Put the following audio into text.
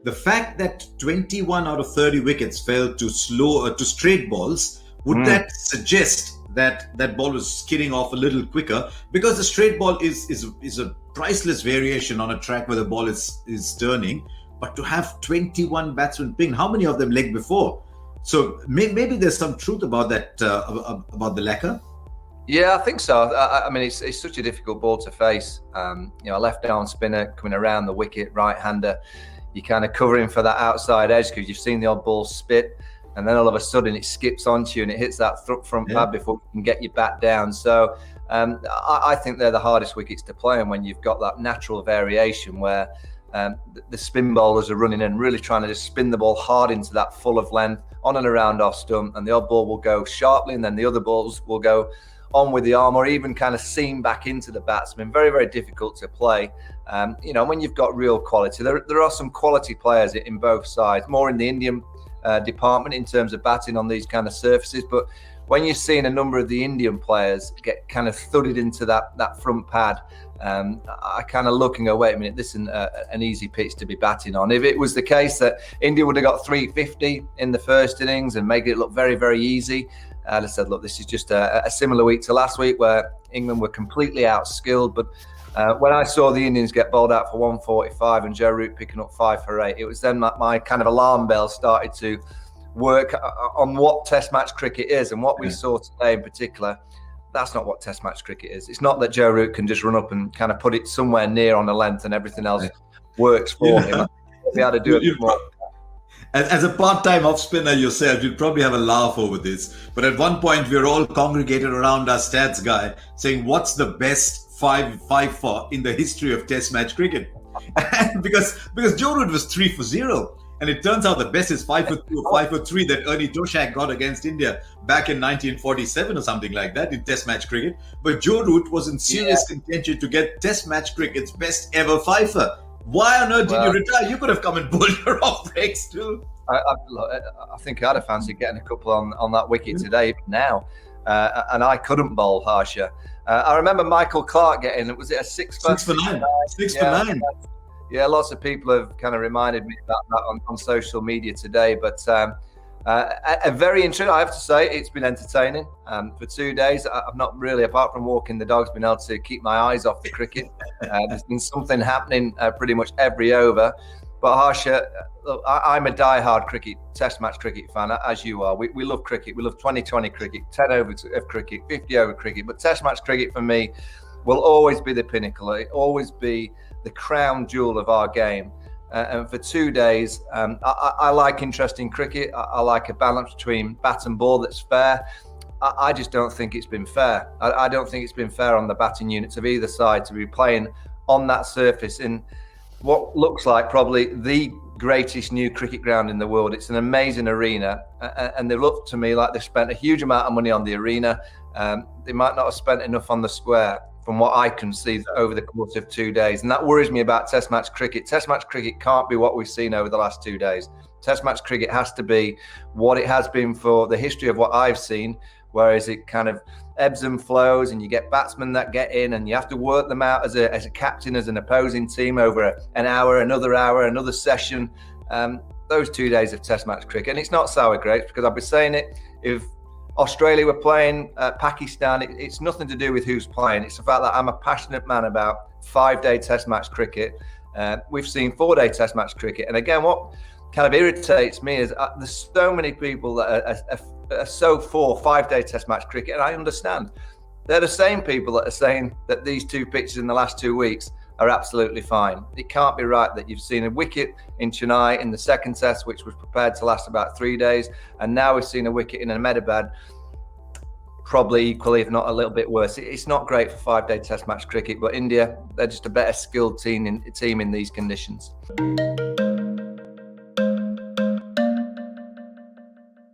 The fact that 21 out of 30 wickets fell to straight balls, would that suggest that that ball was skidding off a little quicker? Because the straight ball is a priceless variation on a track where the ball is turning. But to have 21 batsmen pinged, how many of them legged before? So maybe there's some truth about that, about the lacquer. Yeah, I think so. I mean, it's such a difficult ball to face. A left-arm spinner coming around the wicket, right-hander. You're kind of covering for that outside edge because you've seen the odd ball spit, and then all of a sudden it skips onto you and it hits that front pad before you can get your bat down. So I think they're the hardest wickets to play, and when you've got that natural variation where the spin bowlers are running in, really trying to just spin the ball hard into that full of length on and around off stump, and the odd ball will go sharply, and then the other balls will go on with the arm or even kind of seam back into the batsman. Very, very difficult to play. When you've got real quality, there are some quality players in both sides, more in the Indian department in terms of batting on these kind of surfaces. But when you're seeing a number of the Indian players get kind of thudded into that front pad, I kind of look and go, wait a minute, this isn't an easy pitch to be batting on. If it was the case that India would have got 350 in the first innings and make it look very, very easy, I'd have said, look, this is just a similar week to last week where England were completely outskilled. But when I saw the Indians get bowled out for 145 and Joe Root picking up 5 for 8, it was then my kind of alarm bell started to work on what Test match cricket is. And what we saw today in particular, that's not what Test match cricket is. It's not that Joe Root can just run up and kind of put it somewhere near on the length and everything else works for him. We had to do it more. As a part-time off-spinner yourself, you'd probably have a laugh over this. But at one point, we were all congregated around our stats guy saying, what's the best 5-for in the history of Test match cricket? because Joe Root was 3 for 0. And it turns out the best is 5 for 2 or 5 for 3 that Ernie Toshak got against India back in 1947 or something like that in Test match cricket. But Joe Root was in serious contention to get Test match cricket's best ever 5-for. Why on earth did you retire? You could have come and bowled your off breaks too. I think I'd have fancied getting a couple on that wicket today now. And I couldn't bowl harsher. I remember Michael Clark getting, was it a 6 for 9? 6 for 9. Yeah, lots of people have kind of reminded me about that on social media today. But a very interesting, I have to say, it's been entertaining. For 2 days, I've not really, apart from walking the dogs, been able to keep my eyes off the cricket. There's been something happening pretty much every over. But Harsha, look, I'm a die-hard Test match cricket fan, as you are. We love cricket. We love 2020 cricket, 10 over of cricket, 50 over cricket. But Test match cricket for me will always be the pinnacle. It always be the crown jewel of our game. And for 2 days, I like interesting cricket. I like a balance between bat and ball that's fair. I just don't think it's been fair. I don't think it's been fair on the batting units of either side to be playing on that surface in what looks like probably the greatest new cricket ground in the world. It's an amazing arena, and they look to me like they've spent a huge amount of money on the arena. They might not have spent enough on the square, from what I can see over the course of 2 days. And that worries me about Test match cricket. Test match cricket can't be what we've seen over the last 2 days. Test match cricket has to be what it has been for the history of what I've seen, whereas it kind of ebbs and flows, and you get batsmen that get in and you have to work them out as a captain, as an opposing team over an hour, another session. Those 2 days of Test match cricket, and it's not sour grapes, because I've been saying it, if Australia were playing Pakistan, it's nothing to do with who's playing. It's the fact that I'm a passionate man about 5-day Test match cricket. We've seen 4-day Test match cricket. And again, what kind of irritates me is there's so many people that are so for 5-day Test match cricket, and I understand. They're the same people that are saying that these 2 pitches in the last 2 weeks are absolutely fine. It can't be right that you've seen a wicket in Chennai in the second test, which was prepared to last about 3 days, and now we've seen a wicket in Ahmedabad, probably equally, if not a little bit worse. It's not great for 5-day Test match cricket, but India, they're just a better skilled team in these conditions.